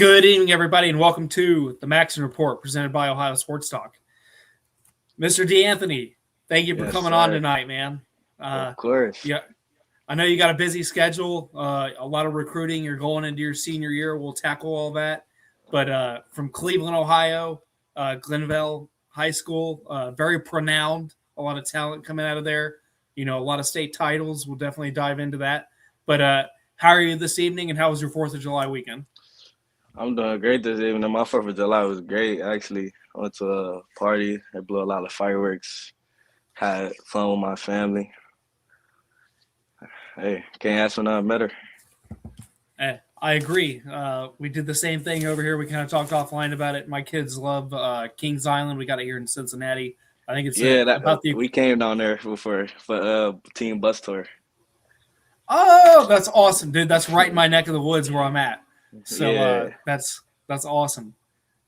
Good evening, everybody, and welcome to the Maxon Report presented by Ohio Sports Talk. Mr. DeAnthony, thank you for Yes, coming on sir. tonight, man. Of course. Yeah, I know you got a busy schedule, a lot of recruiting. You're going into your senior year. We'll tackle all that. But from Cleveland, Ohio, GlenVille High School, very renowned, a lot of talent coming out of there. You know, a lot of state titles. We'll definitely dive into that. But how are you this evening, and how was your 4th of July weekend? I'm doing great this evening. My 4th of July was great, actually. I went to a party. I blew a lot of fireworks. Had fun with my family. Hey, can't ask for nothing better. I agree. We did the same thing over here. We kind of talked offline about it. My kids love Kings Island. We got it here in Cincinnati. I think it's Yeah, about the. we came down there for team bus tour. Oh, that's awesome, dude. That's right in my neck of the woods where I'm at. So Yeah. that's awesome.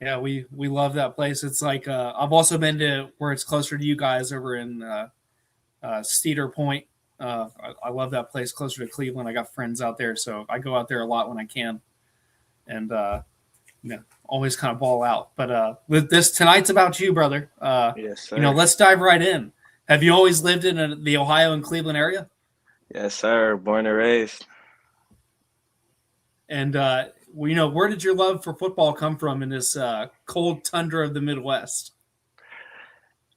Yeah, we love that place. It's like I've also been to where it's closer to you guys over in Cedar Point. I love that place closer to Cleveland. I got friends out there, so I go out there a lot when I can, and always kind of ball out. But with this tonight's about you, brother. Yes, sir. Let's dive right in. Have you always lived in the Ohio and Cleveland area? Yes, sir. Born and raised. And where did your love for football come from in this cold tundra of the Midwest?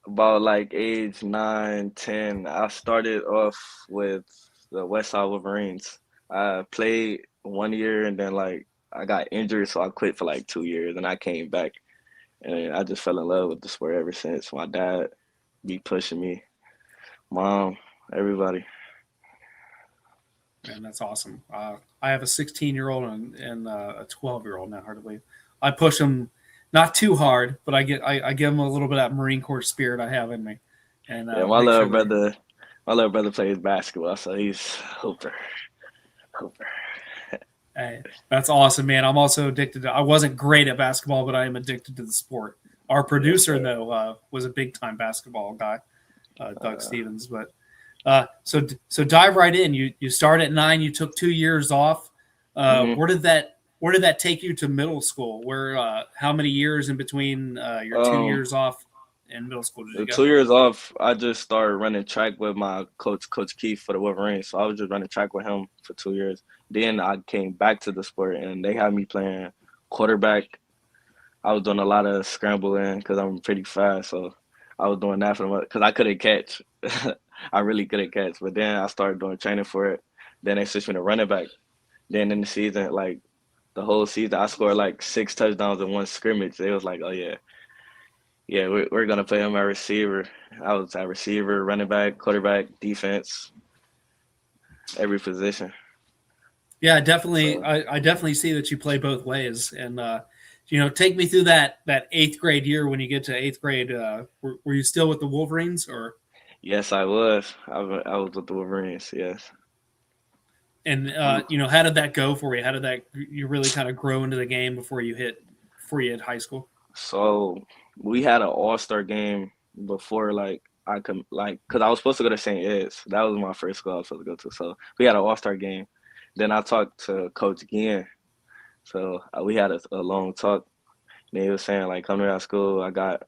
About like age 9, 10, I started off with the West Side Wolverines. I played 1 year and then I got injured, so I quit for like 2 years and I came back and I just fell in love with the sport ever since. My dad be pushing me, mom, everybody. Man, that's awesome. I have a 16-year-old and a 12-year-old now, hard to believe. I push them not too hard, but I give them a little bit of that Marine Corps spirit I have in me. And Yeah, my little brother plays basketball, so he's hooper. Hey, that's awesome, man. I'm also addicted to. I wasn't great at basketball, but I am addicted to the sport. Our producer, though, was a big-time basketball guy, Doug Stevens. But so dive right in. You start at 9. You took 2 years off. Where did that take you to middle school? Where how many years in between your 2 years off in middle school did you go? 2 years off, I just started running track with my coach Keith for the Wolverines. So I was just running track with him for 2 years. Then I came back to the sport, and they had me playing quarterback. I was doing a lot of scrambling because I'm pretty fast, so I was doing that because I couldn't catch. I really couldn't catch. But then I started doing training for it. Then they switched me to running back. Then in the season, the whole season, I scored 6 touchdowns in one scrimmage. They was like, oh, yeah, we're going to play him at receiver. I was at receiver, running back, quarterback, defense, every position. Yeah, definitely. So, I definitely see that you play both ways. And, take me through that 8th grade year when you get to 8th grade. Were you still with the Wolverines? Or? Yes, I was. I was with the Wolverines, yes. And, how did that go for you? How did you really kind of grow into the game before you hit high school? So we had an all-star game before, because I was supposed to go to St. Ed's. That was my first school I was supposed to go to. So we had an all-star game. Then I talked to Coach Ginn. So we had a long talk. And he was saying, come to our school. I got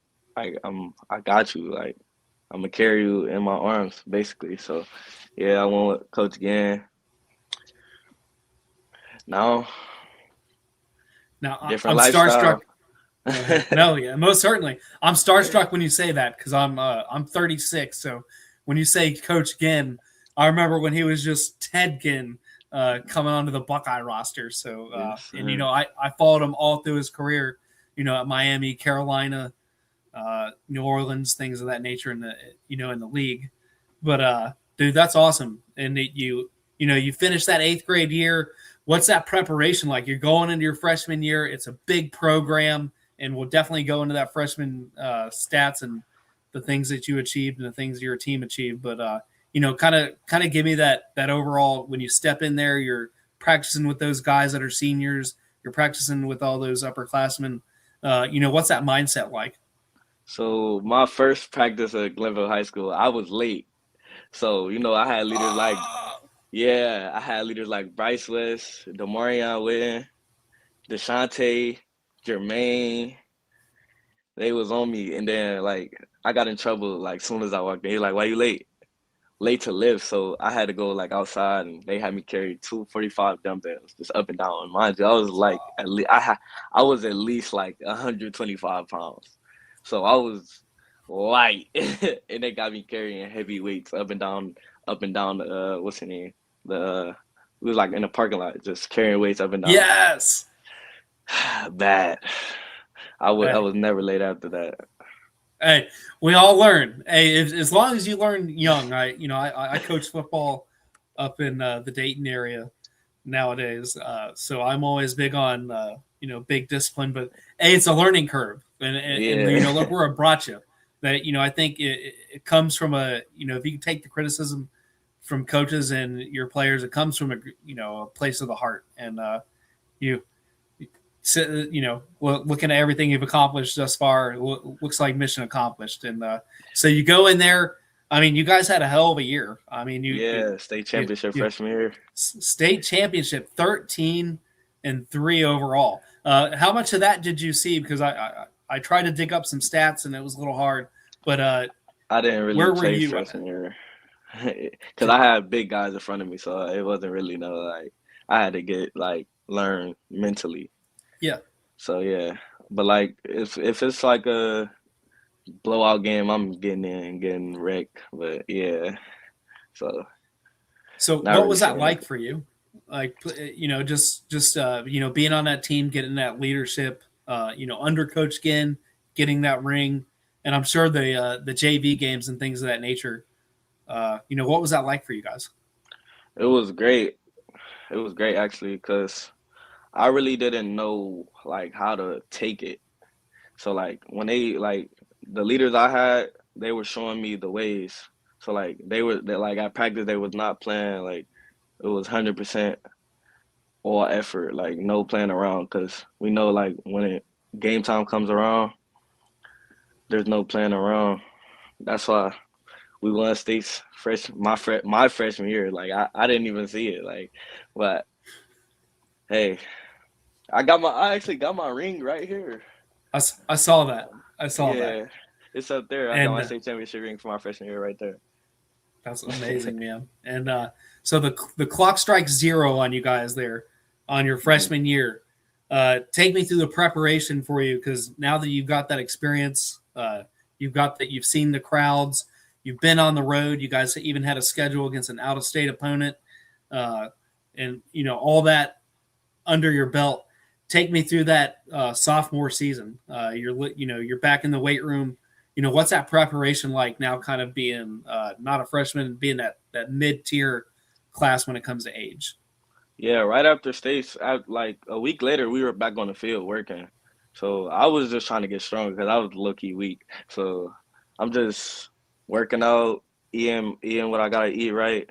you. I'm gonna carry you in my arms, basically. So, yeah, I went with Coach Ginn. Now different I'm lifestyle. Starstruck. No, yeah, most certainly. I'm starstruck when you say that because I'm 36. So when you say Coach Ginn, I remember when he was just Ted Ginn coming onto the Buckeye roster. So Yes, and I followed him all through his career. At Miami, Carolina, New Orleans, things of that nature in the league. But dude, that's awesome. And you finish that 8th grade year. What's that preparation like? You're going into your freshman year. It's a big program, and we'll definitely go into that freshman stats and the things that you achieved and the things your team achieved. But kind of give me that overall when you step in there. You're practicing with those guys that are seniors. You're practicing with all those upperclassmen. What's that mindset like? So my first practice at GlenVille High School, I was late. So I had leaders I had leaders like Bryce West, Demarion Witten, DeShante, Jermaine, they was on me, and then like I got in trouble like soon as I walked in. He like, "Why you late?" Late to lift, so I had to go like outside, and they had me carry 245 dumbbells just up and down. And mind you, I was like I was at least like 125 pounds, so I was light, and they got me carrying heavy weights up and down. What's the name? The we was like in the parking lot, just carrying weights up and down. Yes. Bad. I Hey, was never late after that. hey, we all learn. Hey, as long as you learn young, I coach football up in the Dayton area nowadays, so I'm always big on big discipline. But hey, it's a learning curve, and Yeah, look where it brought you. That I think it comes from if you take the criticism from coaches and your players, it comes from a place of the heart, and you looking at everything you've accomplished thus far, looks like mission accomplished. And so you go in there. I mean, you guys had a hell of a year. I mean, yeah. State you, championship you freshman year. state championship, 13-3 overall. How much of that did you see? Because I tried to dig up some stats and it was a little hard. But I didn't really where were play you on freshman year because I had big guys in front of me, so it wasn't really no like I had to get like learn mentally. yeah. So yeah, but like if it's like a blowout game, I'm getting in and getting wrecked. But yeah, so So not what really was that saying like nothing. for you? Like just being on that team, getting that leadership, under Coach Ginn, getting that ring, and I'm sure the JV games and things of that nature. What was that like for you guys? It was great. It was great actually because I really didn't know like how to take it. So like when they like the leaders I had, they were showing me the ways. So like they like at practice they was not playing like it was 100% all effort, like no playing around. Because we know like when game time comes around, there's no playing around. That's why we won states my freshman year. Like I didn't even see it. Like, but hey, I actually got my ring right here. I saw that. I saw that, Yeah, it's up there. I got and my state championship ring for my freshman year right there. that's amazing, man. And so the clock strikes zero on you guys there on your Mhm. freshman year. Take me through the preparation for you because now that you've got that experience, you've seen the crowds, you've been on the road. You guys even had a schedule against an out of state opponent, uh, and all that under your belt. Take me through that sophomore season. You're back in the weight room. What's that preparation like now? Kind of being not a freshman, being that mid tier class when it comes to age. Yeah, right after states, like a week later, we were back on the field working. So I was just trying to get stronger because I was low key weak. So I'm just working out, eating what I gotta eat right,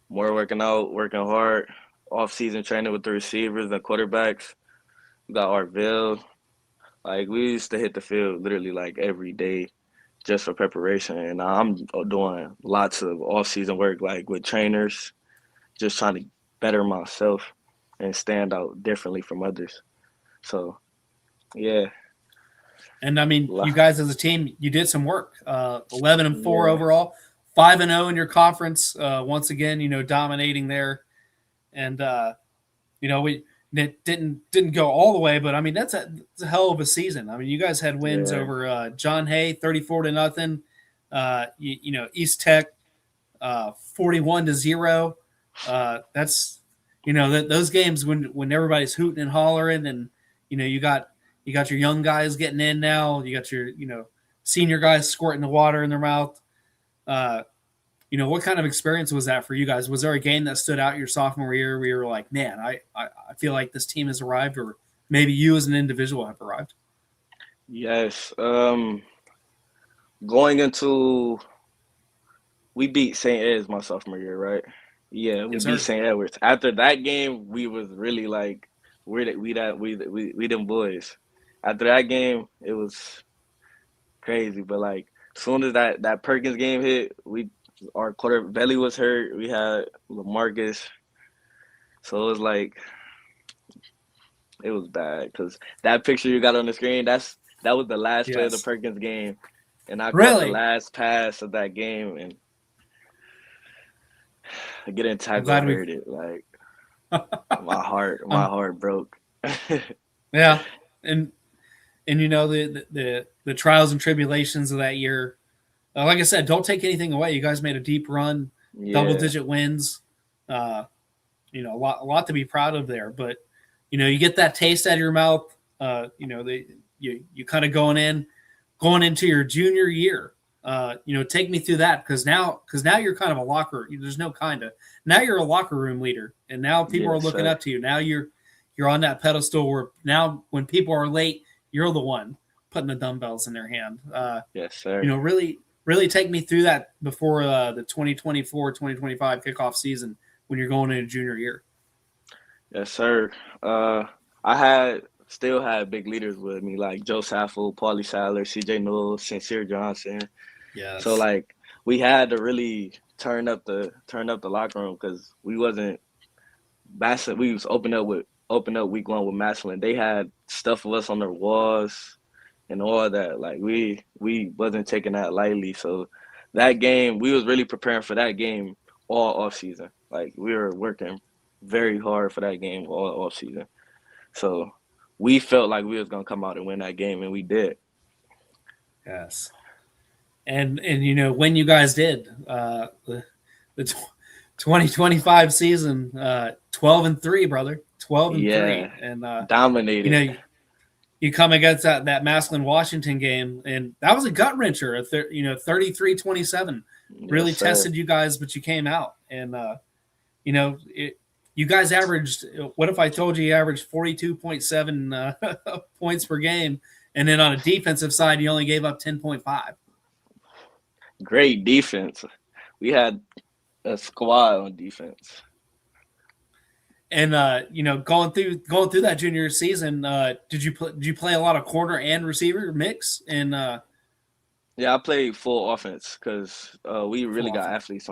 more working out, working hard, off season training with the receivers and quarterbacks. We got Artville. Like we used to hit the field literally like every day just for preparation. And now I'm doing lots of off season work like with trainers, just trying to better myself and stand out differently from others. So yeah, And I mean, you la- guys as a team, you did some work. 11-4 yeah, overall, 5-0 in your conference. Once again, dominating there, and we it didn't go all the way, but I mean that's a hell of a season. I mean, you guys had wins yeah, over John Hay, 34-0. East Tech, 41-0. That's those games when everybody's hooting and hollering, and you got your young guys getting in now. You got your senior guys squirting the water in their mouth. Uh, what kind of experience was that for you guys? Was there a game that stood out your sophomore year where you were like, man, I feel like this team has arrived, or maybe you as an individual have arrived? yes. Going into we beat St. Ed's my sophomore year, right? Yeah, we Yes, beat sir. St. Edwards. After that game, we was really like we them boys. After that game, it was crazy. But like, as soon as that Perkins game hit, we our quarter belly was hurt. We had Lamarcus, so it was like It was bad because that picture you got on the screen, that was the last play of the Yes. Perkins game, and I caught the Really? last pass of that game, and getting I'm tackled glad we. hurt it. Like my I'm heart broke. yeah, and the trials and tribulations of that year. Like I said, don't take anything away. You guys made a deep run, double Yeah, digit wins. Uh, a lot to be proud of there. But you get that taste out of your mouth. You kind of going into your junior year. Take me through that because now you're kind of a locker. There's no kind of now you're a locker room leader, and now people are yes, looking sir. up to you. Now you're on that pedestal where now when people are late, you're the one putting the dumbbells in their hand. Yes, sir. Really take me through that before the 2024-2025 kickoff season when you're going into junior year. Yes, sir. Still had big leaders with me like Joe Saffel, Paulie Sadler, CJ Newell, Sincere Johnson. So Yes. like we had to really turn up the locker room because we wasn't we was open up week 1 with Massillon. They had stuff of us on their walls and all that. Like we wasn't taking that lightly. So that game, we was really preparing for that game all off season. Like we were working very hard for that game all off season. So we felt like we was gonna come out and win that game, and we did. Yes. And when you guys did the 2025 season, 12-3, brother, 12-3, Yeah, and you dominated. know you come against that Massillon Washington game, and that was a gut wrencher. 33-27 Yes, really sir. tested you guys, but you came out, and you guys averaged. What if I told you averaged 42.7 points per game, and then on a defensive side, you only gave up 10.5. Great defense. We had a squad on defense. And going through that junior season, did you play a lot of corner and receiver mix and Yeah, I played full offense because we really full got offense?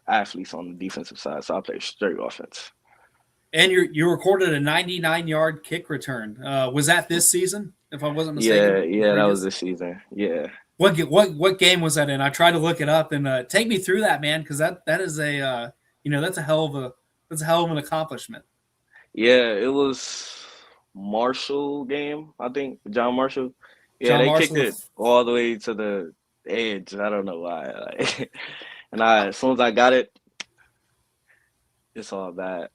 athletes on the defensive side. So I played straight offense. And you recorded a 99-yard kick return. Was that this season? If I wasn't Yeah, mistaken, the yeah, that was previous. this season. Yeah, What game was that in? I tried to look it up and take me through that, man, because that is that's a hell of an accomplishment. yeah, it was Marshall game. I think John Marshall. Yeah, John they kicked Marshall, it all the way to the edge. I don't know why. Like, and as soon as I got it, it's all bad.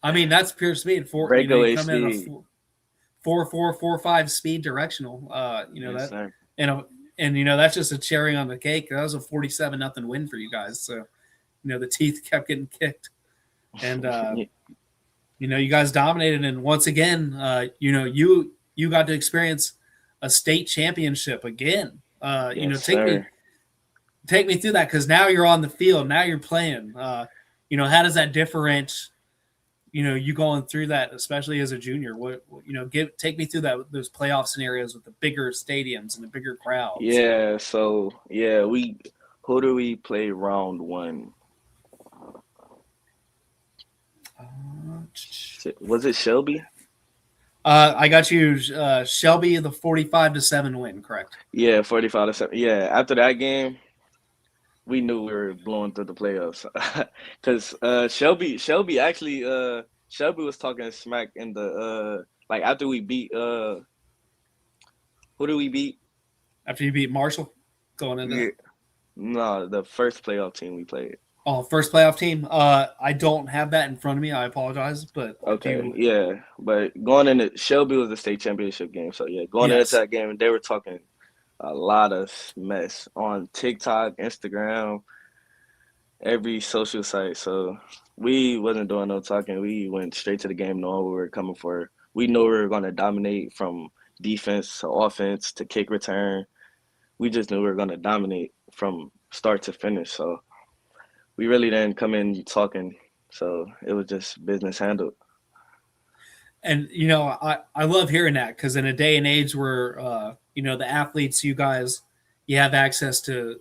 I mean that's pure speed. You Breakaway come in a speed. 4.4 4.5 speed directional. Yes, That sir. and that's just a cherry on the cake. That was a 47-0 win for you guys. So the teeth kept getting kicked, and you guys dominated. And once again, you got to experience a state championship again. Yes, Take me sir. through that because now you're on the field. Now you're playing. How does that differentiate? You going through that, especially as a junior. Take me through those playoff scenarios with the bigger stadiums and the bigger crowds. Yeah, so yeah, who do we play round 1? Uh, Was it Shelby? I got you, Shelby, the 45-7 win, correct? Yeah, 45 to 7. Yeah, after that game, we knew we were blowing through the playoffs. Cuz Shelby actually Shelby was talking smack in the like after we beat who do we beat? After you beat Marshall, going into Yeah, no, the first playoff team we played. first playoff team. I don't have that in front of me. I apologize, but do Okay, you? yeah, but going into Shelby was the state championship game, so yeah, going into Yes. that game, they were talking a lot of mess on TikTok, Instagram, every social site. So we wasn't doing no talking. We went straight to the game, knowing what we were coming for. We knew we were going to dominate from defense to offense to kick return. We just knew we were going to dominate from start to finish. So we really didn't come in talking. So it was just business handled. And I love hearing that because in a day and age where the athletes, you have access to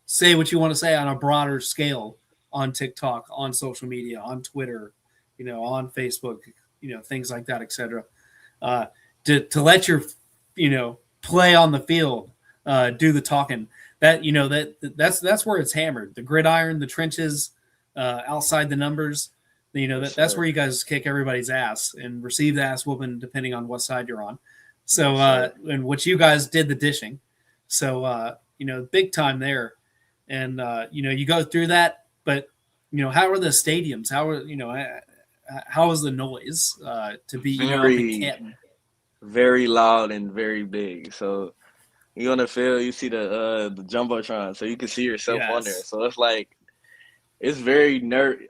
say what you want to say on a broader scale on TikTok, on social media, on Twitter, on Facebook, things like that, etc. To let your, play on the field, do the talking. That's where it's hammered. The gridiron, the trenches, outside the numbers. That's where you guys kick everybody's ass and receive the ass whooping depending on what side you're on. So and what you guys did the dishing. So big time there. And you go through that, but how are the stadiums? How is the noise to be up in Canton? Very loud and very big. So you on the field, you see the jumbotron, so you can see yourself on there. So it's like it's very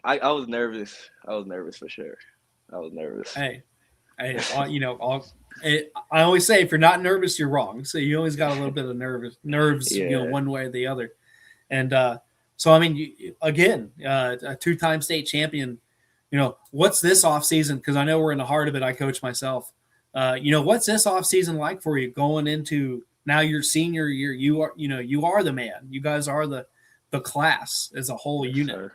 I was nervous. I was nervous for sure. I was nervous. Hey, I always say if you're not nervous, you're wrong. So you always got a little bit of nerves, one way or the other. And so I mean, again, a two-time state champion. What's this off season? Because I know we're in the heart of it. I coach myself. What's this off season like for you going into now your senior year? You are the man. You guys are the class as a whole unit.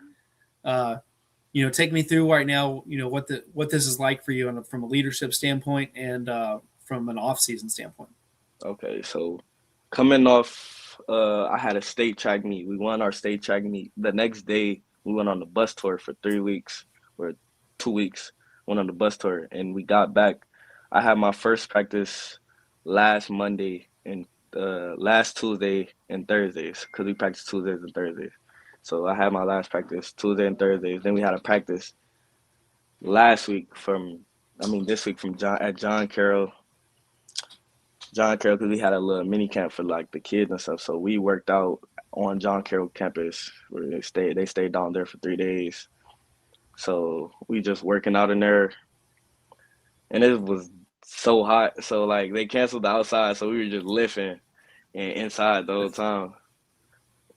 Take me through right now. What this is like for you from a leadership standpoint and from an off season standpoint. Okay, so coming off, I had a state track meet. We won our state track meet. The next day, we went on the bus tour for 3 weeks or 2 weeks. Went on the bus tour, and we got back. I had my first practice last Monday and last Tuesday and Thursdays because we practice Tuesdays and Thursdays. So I had my last practice Tuesday and Thursdays. Then we had a practice this week from John Carroll. Because we had a little mini camp for like the kids and stuff. So we worked out on John Carroll campus where they stayed down there for 3 days. So we just working out in there. And it was so hot. So like they canceled the outside, so we were just lifting and inside the whole time.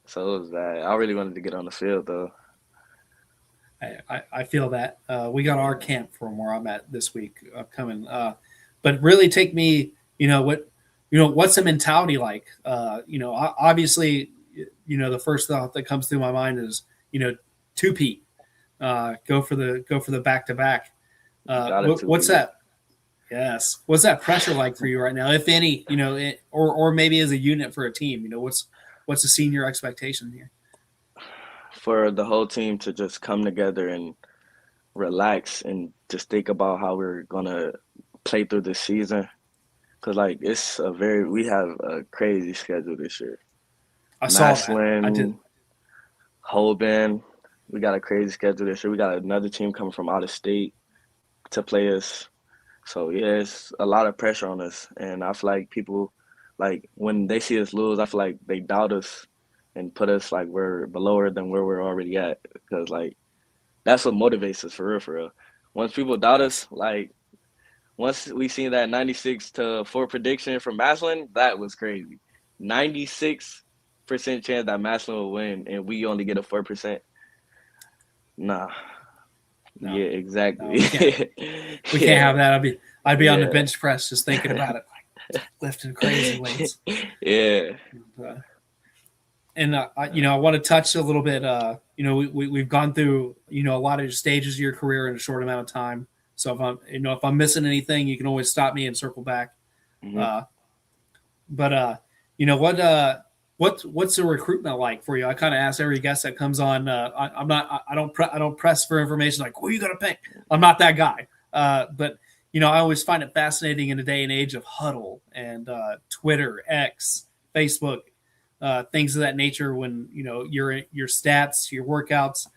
So it was bad. I really wanted to get on the field though. I feel that. We got our camp from where I'm at this week coming. But really take me, what's the mentality like? Obviously, the first thought that comes through my mind is, two-peat. Go for the back-to-back. What's that? Yes. What's that pressure like for you right now, if any? Or maybe as a unit for a team. What's the senior expectation here? For the whole team to just come together and relax and just think about how we're gonna play through this season, because like we have a crazy schedule this year. I saw that. I did. Holben, we got a crazy schedule this year. We got another team coming from out of state to play us. So yeah, it's a lot of pressure on us, and I feel like people, like when they see us lose, I feel like they doubt us and put us like we're below than where we're already at, because like that's what motivates us for real. Once people doubt us, like once we seen that 96-4 prediction from Massillon, that was crazy. 96% chance that Massillon will win, and we only get a 4%. Nah. No. Yeah, exactly. No, we can't have that. I'd be on the bench press just thinking about it, like lifting crazy weights. Yeah. And I want to touch a little bit. We've gone through a lot of stages of your career in a short amount of time. So if I'm missing anything, you can always stop me and circle back. Mm-hmm. What's the recruitment like for you? I kind of ask every guest that comes on. I don't press for information like who you gonna pick. I'm not that guy. But I always find it fascinating in a day and age of huddle and Twitter, X, Facebook, things of that nature. When your stats, your workouts,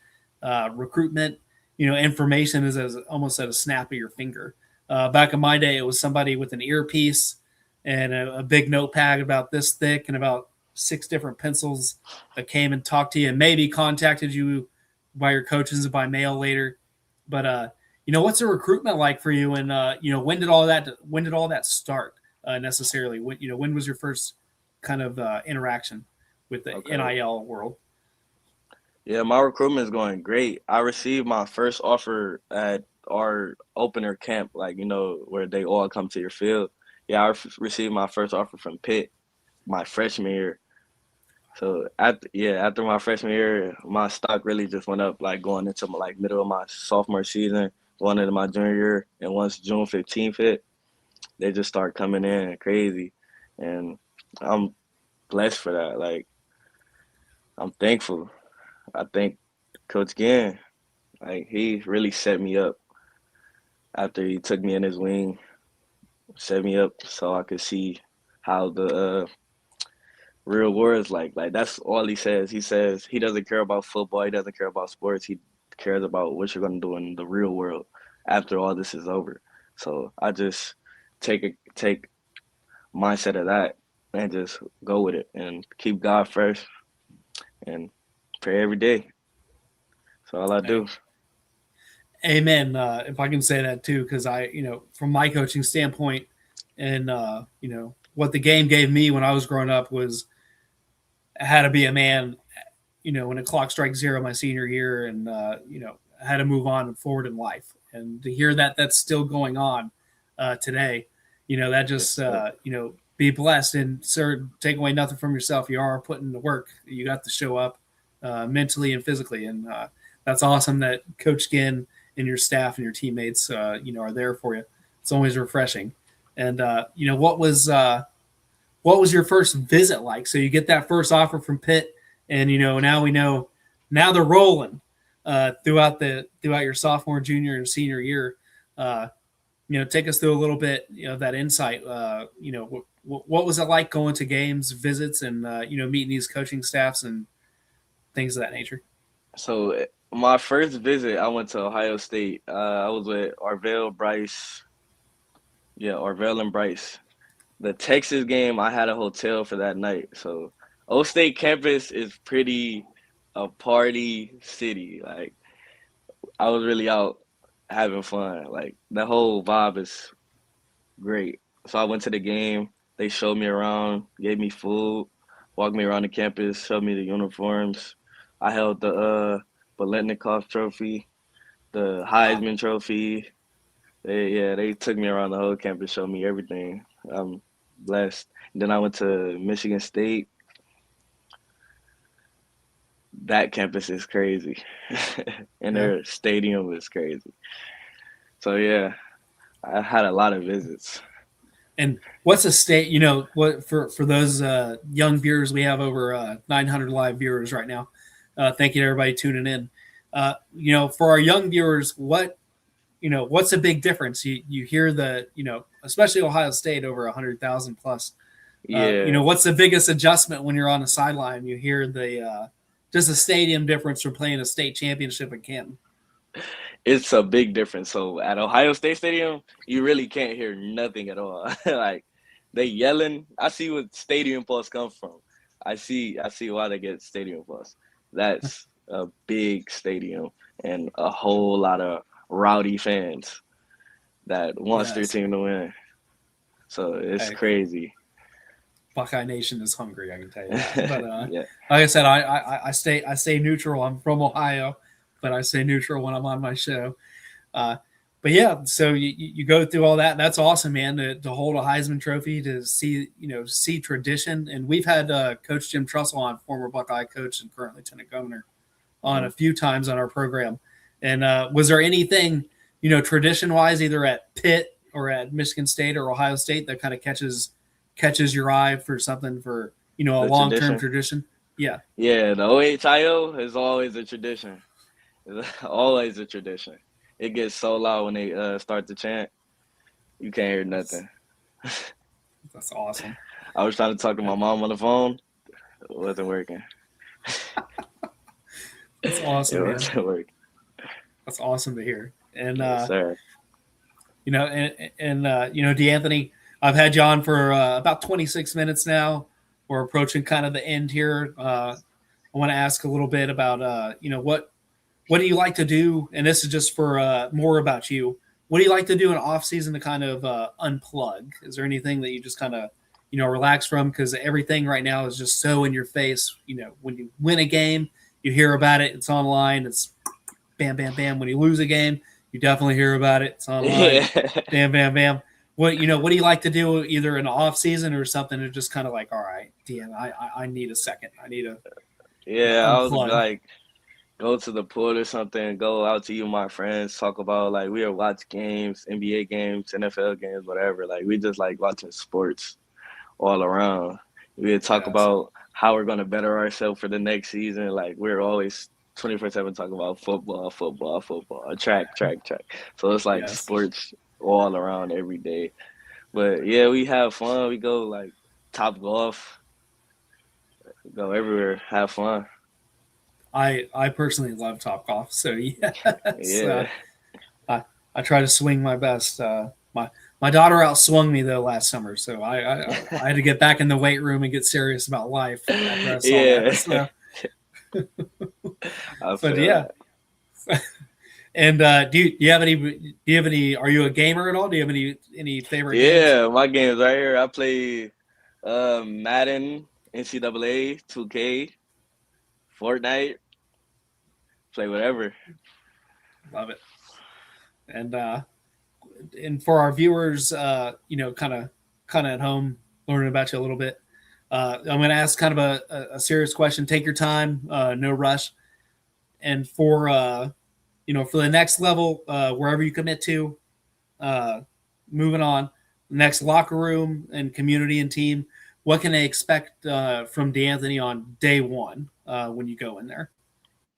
recruitment, information is almost at a snap of your finger. Back in my day, it was somebody with an earpiece and a big notepad about this thick and about 6 different pencils that came and talked to you and maybe contacted you by your coaches and by mail later. But what's the recruitment like for you? And when did all that start necessarily? When was your first kind of interaction with the NIL world? Yeah, my recruitment is going great. I received my first offer at our opener camp, where they all come to your field. Yeah, I received my first offer from Pitt my freshman year. So after my freshman year, my stock really just went up, like going into my middle of my sophomore season one in my junior year, and once June 15th hit, they just start coming in crazy, and I'm blessed for that. Like, I'm thankful. I think Coach Gann, like, he really set me up after he took me in his wing, set me up so I could see how the real world is like. Like, that's all he says. He says he doesn't care about football. He doesn't care about sports. He cares about what you're gonna do in the real world after all this is over. So I just take mindset of that and just go with it and keep God first and pray every day. That's all I do. Amen. If I can say that too, because from my coaching standpoint, and what the game gave me when I was growing up was how to be a man. When the clock strikes zero my senior year, and how to move on and forward in life, and to hear that that's still going on today, that just be blessed, and sir, take away nothing from yourself. You are putting the work. You got to show up mentally and physically, and that's awesome that Coach Ginn and your staff and your teammates, are there for you. It's always refreshing. And what was your first visit like? So you get that first offer from Pitt, and now we know now they're rolling throughout your sophomore, junior, and senior year. Take us through a little bit that insight. What was it like going to games, visits, and meeting these coaching staffs and things of that nature? So my first visit, I went to Ohio State. I was with Arvell, Bryce. Yeah, Arvell and Bryce. The Texas game, I had a hotel for that night. So O State campus is pretty a party city. Like, I was really out having fun. Like, the whole vibe is great. So I went to the game. They showed me around, gave me food, walked me around the campus, showed me the uniforms. I held the Bolitnikoff trophy, the Heisman trophy. They took me around the whole campus, showed me everything. I'm blessed. Then I went to Michigan State. That campus is crazy, and their stadium is crazy. So yeah, I had a lot of visits. And what's a state? What for those young viewers, we have over 900 live viewers right now. Thank you to everybody tuning in. For our young viewers, what's a big difference? You hear especially Ohio State over 100,000 plus. Yeah. What's the biggest adjustment when you're on the sideline? You hear just a stadium difference from playing a state championship in Canton. It's a big difference. So at Ohio State Stadium, you really can't hear nothing at all. Like, they yelling. I see what Stadium Plus comes from. I see why they get Stadium Plus. That's a big stadium and a whole lot of rowdy fans that wants their team to win. So it's crazy. Buckeye Nation is hungry, I can tell you that. But like I said, I stay neutral. I'm from Ohio, but I stay neutral when I'm on my show. But yeah, so you go through all that. That's awesome, man. To hold a Heisman Trophy, to see tradition. And we've had Coach Jim Trussell on, former Buckeye coach and current Lieutenant Governor, on a few times on our program. And was there anything tradition wise, either at Pitt or at Michigan State or Ohio State, that kind of catches your eye for something for a long-term tradition? Yeah. Yeah, the OHIO is always a tradition. It's always a tradition. It gets so loud when they start to chant. You can't hear nothing. That's awesome. I was trying to talk to my mom on the phone. It wasn't working. That's awesome. It wasn't working. That's awesome to hear. And yes, sir. DeAnthony, I've had you on for about 26 minutes now. We're approaching kind of the end here. I want to ask a little bit about what do you like to do? And this is just for more about you. What do you like to do in off season to kind of unplug? Is there anything that you just kind of relax from? Because everything right now is just so in your face. When you win a game, you hear about it. It's online. It's bam, bam, bam. When you lose a game, you definitely hear about it. It's online. Yeah. Bam, bam, bam. What do you like to do either in the off season or something? Or just kind of like, all right, Dan, I need a second. I need a I was like, go to the pool or something, go out to you and my friends, talk about like we would watch games, NBA games, NFL games, whatever. Like we just like watching sports all around. We would talk Yes. about how we're gonna better ourselves for the next season. Like we're always 24/7 talking about football, football, football, track, track, track. So it's like Yes. sports all around every day. But yeah, we have fun. We go like Top Golf, go everywhere, have fun. I personally love Top Golf, so yes, Yeah. I I try to swing my best. My daughter outswung me though last summer, so I had to get back in the weight room and get serious about life after I saw that. Yeah. So, I but feel yeah. that. And do you have any? Do you have any? Are you a gamer at all? Do you have any favorite games? Yeah, my games right here. I play Madden, NCAA, 2K, Fortnite, play whatever. Love it. And for our viewers, kind of at home learning about you a little bit. I'm going to ask kind of a serious question. Take your time, no rush. And for the next level, wherever you commit to, uh, moving on, next locker room and community and team, what can they expect from DeAnthony on day one when you go in there?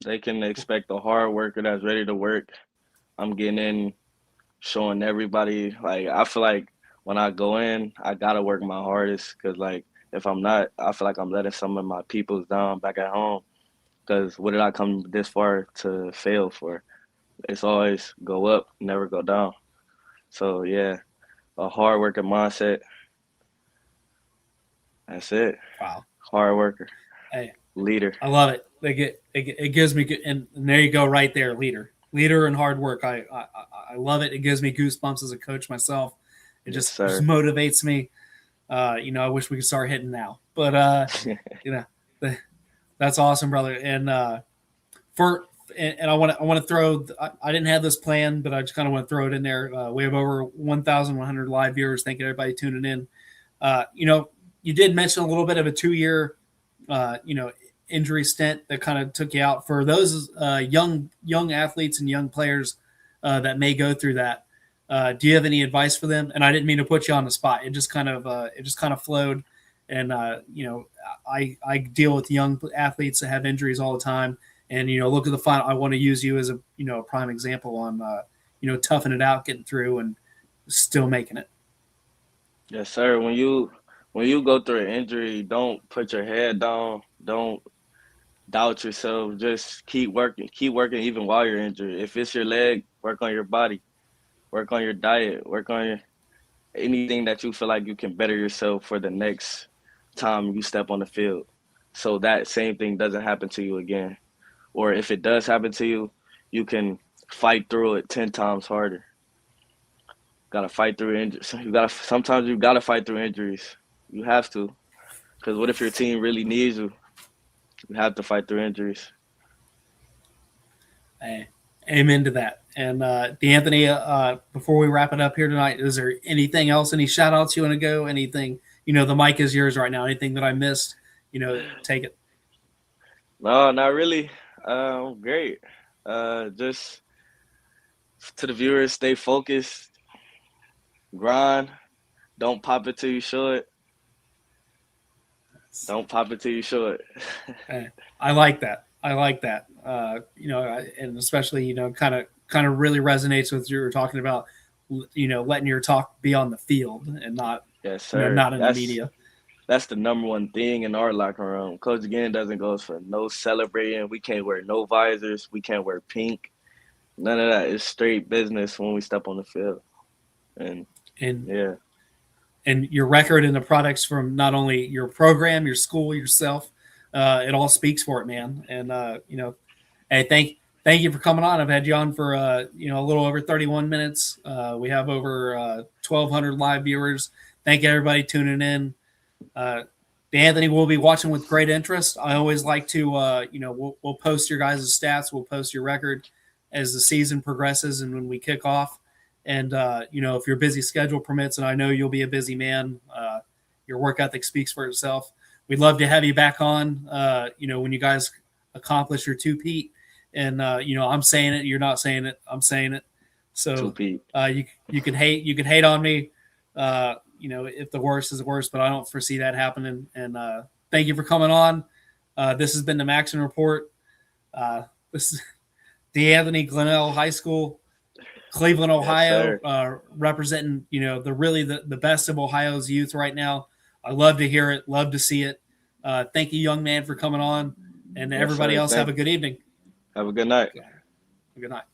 They can expect a hard worker that's ready to work. I'm getting in, showing everybody. Like I feel like when I go in, I gotta work my hardest because like if I'm not, I feel like I'm letting some of my peoples down back at home. Because what did I come this far to fail for? It's always go up, never go down. So yeah, a hard working mindset. That's it. Wow. Hard worker, Hey, leader. I love it. It gives me, and there you go, right there, leader, and hard work. I love it. It gives me goosebumps as a coach myself. It Yes, just sir. motivates me. I wish we could start hitting now, but you know, that's awesome, brother. And for and I want to throw. I didn't have this plan, but I just kind of want to throw it in there. We have over 1,100 live viewers. Thank you everybody tuning in. Uh, you know, you did mention a little bit of a 2 year, uh, you know, injury stint that kind of took you out. For those young athletes and young players that may go through that, do you have any advice for them? And I didn't mean to put you on the spot. It just kind of flowed. And I deal with young athletes that have injuries all the time. And look at the final. I want to use you as a prime example on toughing it out, getting through, and still making it. Yes, sir. When you go through an injury, don't put your head down. Don't doubt yourself. Just keep working. Keep working even while you're injured. If it's your leg, work on your body. Work on your diet. Work on anything that you feel like you can better yourself for the next time you step on the field. So that same thing doesn't happen to you again. Or if it does happen to you, you can fight through it 10 times harder. Gotta fight through injuries. Sometimes you gotta fight through injuries. You have to. Because what if your team really needs you? You have to fight through injuries. Hey, amen to that. And DeAnthony, before we wrap it up here tonight, is there anything else? Any shout outs you want to go? Anything? The mic is yours right now. Anything that I missed? Take it. No, not really. Great. Just to the viewers, stay focused, grind. Don't pop it till you show it. Don't pop it till you show it. I like that. I like that. And especially kind of really resonates with what you were talking about. Letting your talk be on the field and not Yes, sir. not in the media. That's the number one thing in our locker room. Coach again doesn't go for no celebrating. We can't wear no visors. We can't wear pink. None of that. It's straight business when we step on the field. And And yeah. and your record and the products from not only your program, your school, yourself, it all speaks for it, man. And hey, thank you for coming on. I've had you on for a little over 31 minutes. We have over 1,200 live viewers. Thank you everybody tuning in. Anthony will be watching with great interest. I always like to we'll post your guys' stats, we'll post your record as the season progresses and when we kick off. And if your busy schedule permits, and I know you'll be a busy man, your work ethic speaks for itself. We'd love to have you back on when you guys accomplish your two-peat And I'm saying it. You're not saying it. I'm saying it. So Pete. You could hate on me. If the worst is the worst, but I don't foresee that happening. And thank you for coming on. This has been the Maxon Report. This is DeAnthony Glenville High School, Cleveland, Ohio, representing the best of Ohio's youth right now. I love to hear it, love to see it. Thank you, young man, for coming on, and everybody else have a good evening. Have a good night. Good night.